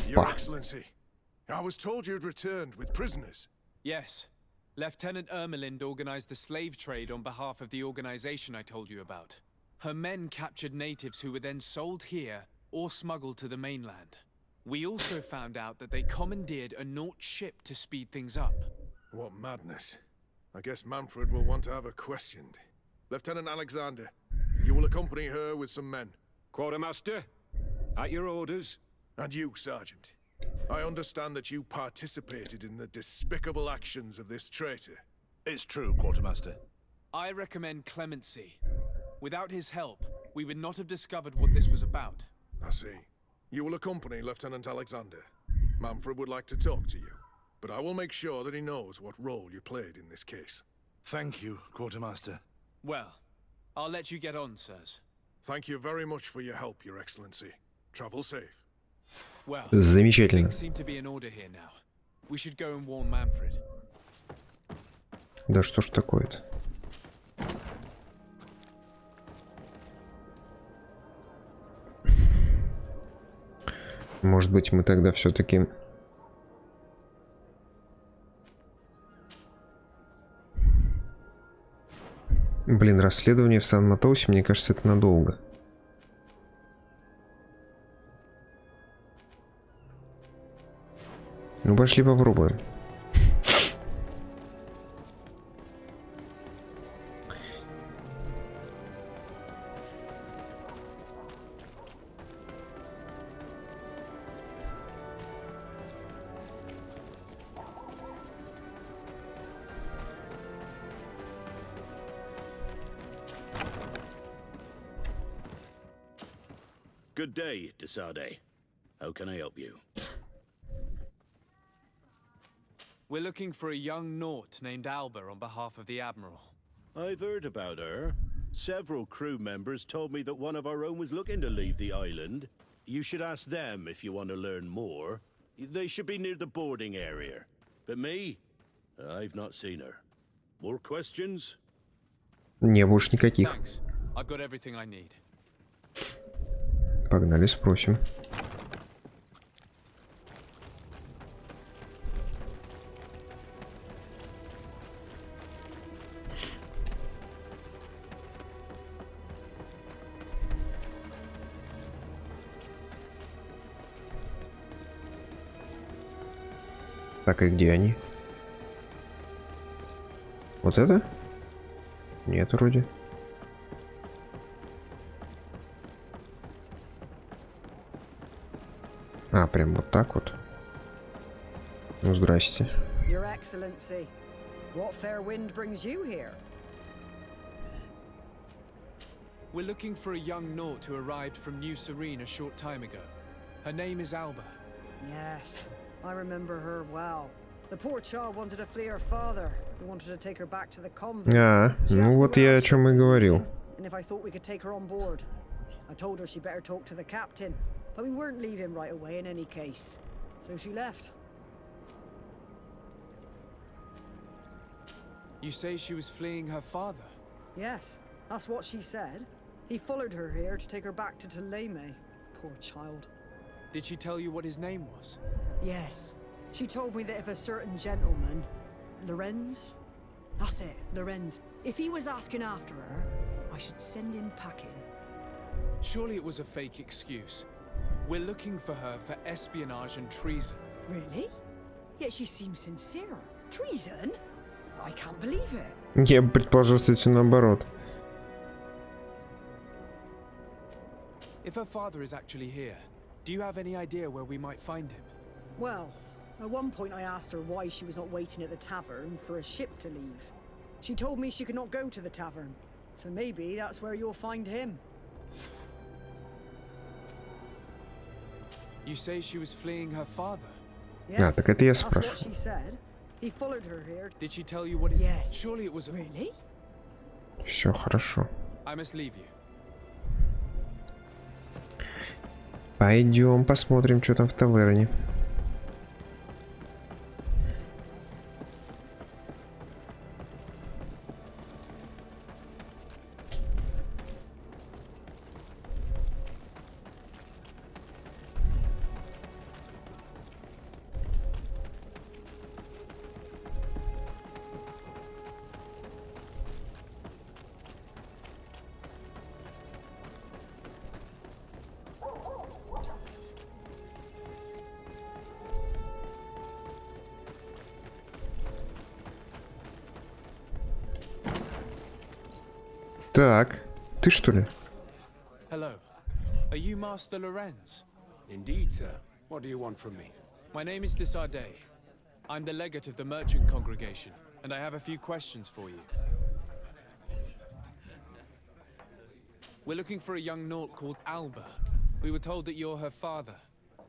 Your Excellency, I was told you'd returned with prisoners. Yes. Lieutenant Ermelind organized the slave trade on behalf of the organization I told you about. Her men captured natives who were then sold here or smuggled to the mainland. We also found out that they commandeered a Naut ship to speed things up. What madness. I guess Manfred will want to have her questioned. Lieutenant Alexander, you will accompany her with some men. Quartermaster, at your orders. And you, Sergeant. I understand that you participated in the despicable actions of this traitor. It's true, Quartermaster. I recommend clemency. Without his help, we would not have discovered what this was about. I see. You will accompany Lieutenant Alexander. Manfred would like to talk to you, but I will make sure that he knows what role you played in this case. Thank you, Quartermaster. Well, I'll let you get on, sirs. Thank you very much for your help, Your Excellency. Travel safe. Well, замечательно. things seem to be in order here now. We should go and warn Manfred. Да что ж такое-то? Может быть, мы тогда все-таки... Блин, расследование в Сан-Матоусе, мне кажется, это надолго. Ну, пошли попробуем. Good day, Desade. How can I help you? We're looking for a young Naut named Alba on behalf of the Admiral. I've heard about her. Several crew members told me that one of our own was looking to leave the island. You should ask them if you want to learn more. They should be near the boarding area. But me? I've not seen her. More questions? Не, больше никаких. Thanks. I've got everything I need. Погнали, спросим. Так, и где они? Вот это? Нет, вроде. — А, прям вот так вот. Ну, здрасте. Your Excellency, what fair wind brings you here? We're looking for a young Naut who arrived from New Serene a short time ago. Her name is Alba. Yes, I remember her well. The poor child wanted to flee her father. He wanted to take her back to the convent. А, ну вот я о чем и говорил. And if I thought we could take her on board. I told her she better talk to the captain, but we weren't leaving right away in any case. So she left. You say she was fleeing her father? Yes, that's what she said. He followed her here to take her back to Teleme. Poor child. Did she tell you what his name was? Yes. She told me that if a certain gentleman, Lorenz? That's it, Lorenz. If he was asking after her, I should send him packing. Surely it was a fake excuse. We're looking for her for espionage and treason. Really? Yet she seems sincere. Treason? I can't believe it. Я бы предположил, что это наоборот. If her father is actually here, do you have any idea where we might find him? Well, at one point I asked her why she was not waiting at the tavern for a ship to leave. She told me she could not go to the tavern, so maybe that's where you'll find him. You say she was fleeing her father? А, так это я That's what спрашиваю. she said. He followed her here. Did she tell you what it is? Yes. Surely it was a... Really? Все хорошо. I must leave you. Пойдем посмотрим, что там в таверне. Так, ты что ли? Hello. Are you Master Lorenz? Indeed, sir. What do you want from me? My name is Desardet. I'm the legate of the merchant congregation, and I have a few questions for you. We're looking for a young Naut called Alba. We were told that you're her father.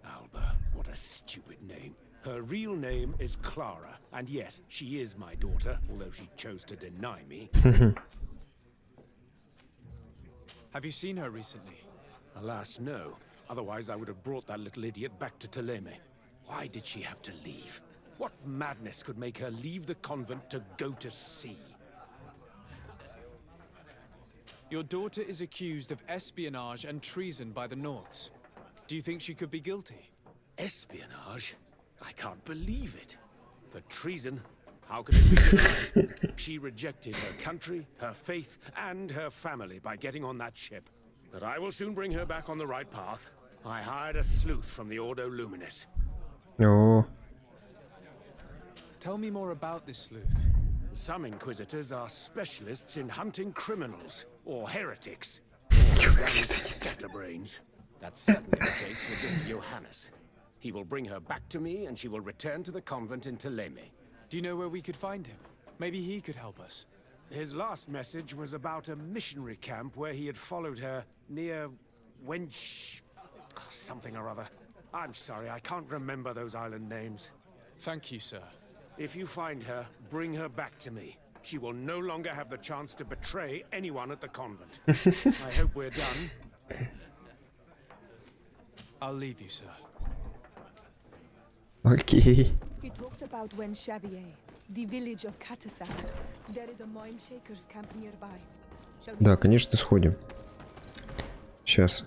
Alba, what a stupid name. Her real name is Clara, and yes, she is my daughter, although she chose to deny me. Have you seen her recently? Alas, no. Otherwise, I would have brought that little idiot back to Teleme. Why did she have to leave? What madness could make her leave the convent to go to sea? Your daughter is accused of espionage and treason by the Nauts. Do you think she could be guilty? Espionage? I can't believe it. But treason? How can it be denied? She rejected her country, her faith, and her family by getting on that ship. But I will soon bring her back on the right path. I hired a sleuth from the Ordo Luminis. Oh. Tell me more about this sleuth. Some inquisitors are specialists in hunting criminals, or heretics, or scatterbrains. That's certainly the case with this Johannes. He will bring her back to me, and she will return to the convent in Teleme. Do you know where we could find him? Maybe he could help us. His last message was about a missionary camp where he had followed her near Wench... something or other. I'm sorry, I can't remember those island names. Thank you, sir. If you find her, bring her back to me. She will no longer have the chance to betray anyone at the convent. I hope we're done. I'll leave you, sir. Окей. He talked about Wenchavier, the village of Katasak. There is a mine shaker's camp nearby. Shall we Да, go? конечно, сходим. Сейчас.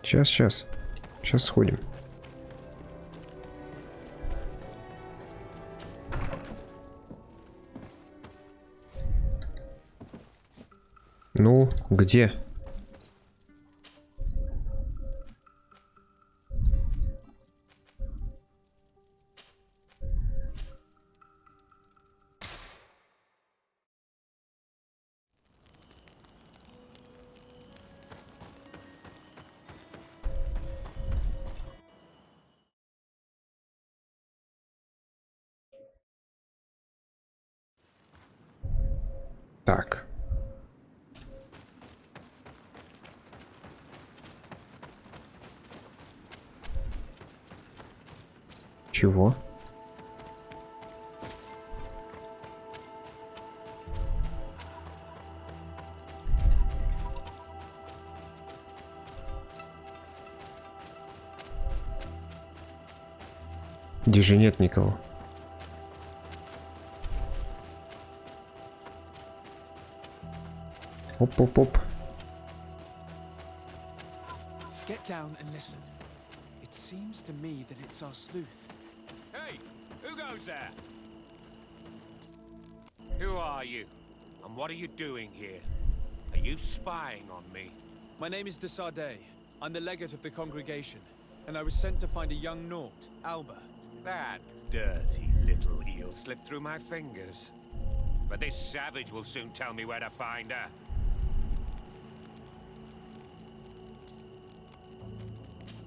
Сейчас сходим. Ну, где? Так. Чего? Здесь же нет никого. Оп-оп-оп. Get down and listen. It seems to me that it's our sleuth. Hey, who goes there? Who are you? And what are you doing here? Are you spying on me? My name is de Sardet. I'm the legate of the congregation, and I was sent to find a young Naut, Alba. That dirty little eel slipped through my fingers. But this savage will soon tell me where to find her.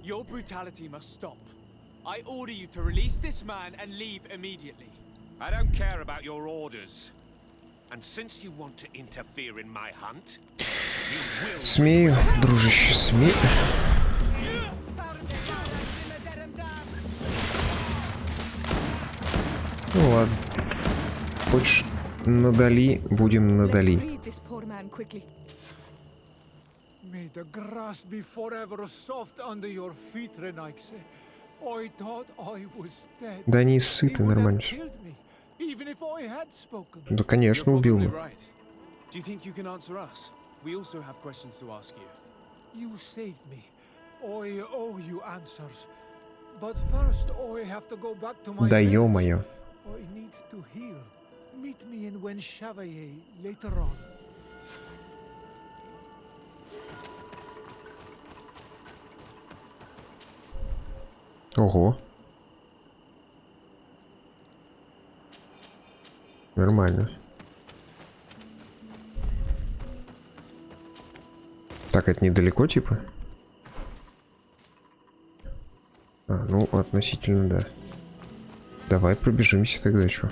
Your brutality must stop. I order you to release this man and leave immediately. I don't care about your orders. And since you want to interfere in my hunt, you will... Смею, дружище, смею. Ну ладно. Хочешь надали, будем надали. May the grass be forever soft under your feet, Renaigse. I thought I was dead. Да они сыты, нормально. Even if I had spoken. Да, конечно, убил бы. Do you think you can answer us? We also have questions to ask you. You saved me. I owe you answers. But first I have to go back to my Да village. ё-моё. I need to heal. Meet me in Wenchavaye later on. Ого. Нормально. Так, это недалеко, типа? А, ну, относительно, да. Давай пробежимся тогда, чё?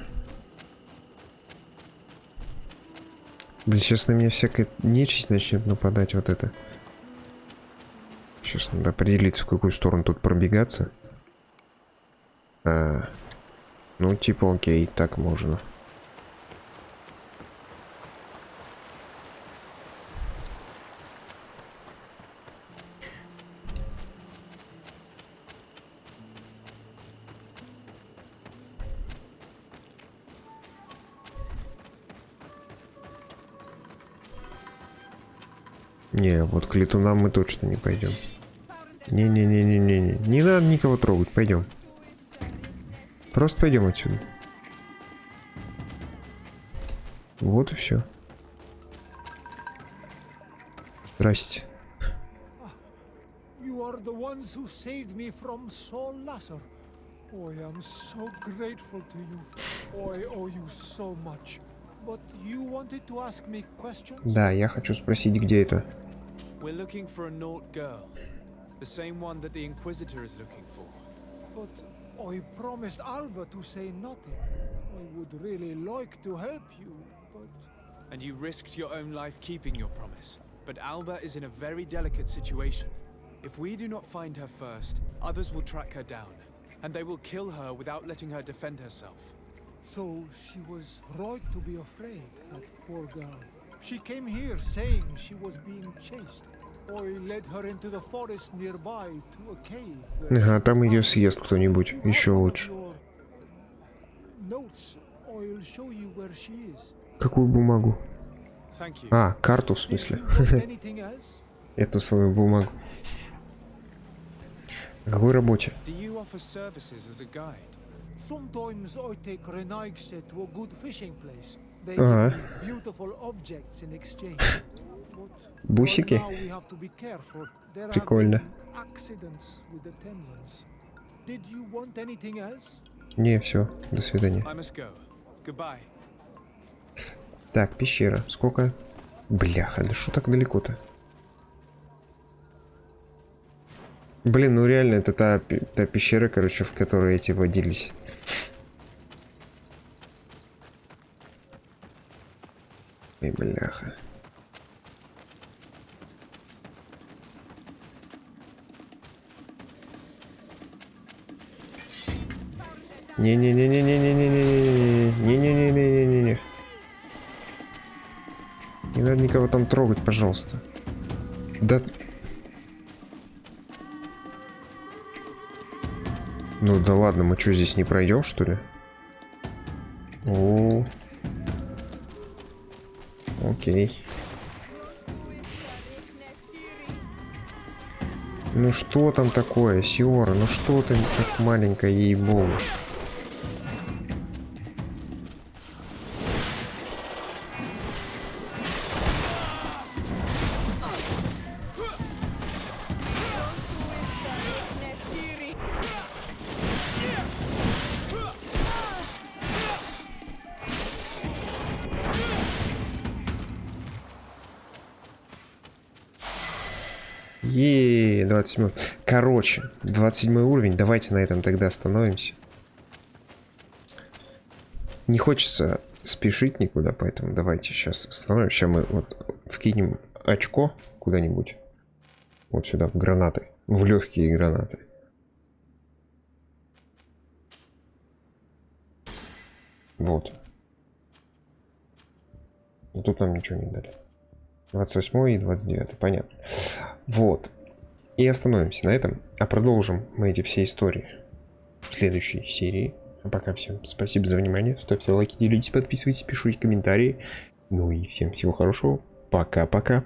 Блин, сейчас на меня всякая нечисть начнет нападать, вот это. Сейчас надо определиться, в какую сторону тут пробегаться. Ну, типа, окей, так можно. Не, вот к летунам мы точно не пойдем. Не-не-не-не-не. Не надо никого трогать, пойдем. Просто пойдем отсюда. Вот и все. Здрасте. You are the ones who saved me from Saul Lasser. I am so grateful to you. I owe you so much. But you wanted to ask me questions? Да, я хочу спросить, где это? We're looking for a Naut girl. The same one that the Inquisitor is looking for. But I promised Alba to say nothing. I would really like to help you, but... And you risked your own life keeping your promise. But Alba is in a very delicate situation. If we do not find her first, others will track her down. And they will kill her without letting her defend herself. So she was right to be afraid, that poor girl. She came here saying she was being chased. I led her into the forest nearby to a cave. Ага, там ее съест кто-нибудь. Еще лучше. Notes. I'll show you where she is. Какую бумагу? А, карту, в смысле. Эту свою бумагу. О какой работе? Sometimes I take Renaigse to a good fishing place. They Ага. give me beautiful objects in exchange. Бусики? Now we have to be careful. There have Прикольно. been accidents with the Tenlands. Did you want anything else? Не, все. До свидания. I must go. Goodbye. Так, пещера. Сколько? Бляха, да что так далеко-то? Блин, ну реально, это та пещера, короче, в которой эти водились. Эй, бляха. Не-не-не-не-не-не-не-не-не-не-не-не-не-не-не. Не надо никого там трогать, пожалуйста. Да. Ну да ладно, мы что, здесь не пройдем, что ли? О. Окей. Ну что там такое, Сиора? Ну что ты так маленькая, ей-богу? Еее, 27. Короче, 27 уровень. Давайте на этом тогда остановимся. Не хочется спешить никуда, поэтому давайте сейчас остановимся. Сейчас мы вот вкинем очко куда-нибудь. Вот сюда, в гранаты. В легкие гранаты. Вот. И тут нам ничего не дали. 28 и 29, понятно. Вот. И остановимся на этом. А продолжим мы эти все истории в следующей серии. А пока всем спасибо за внимание. Ставьте лайки, делитесь, подписывайтесь, пишите комментарии. Ну и всем всего хорошего. Пока-пока.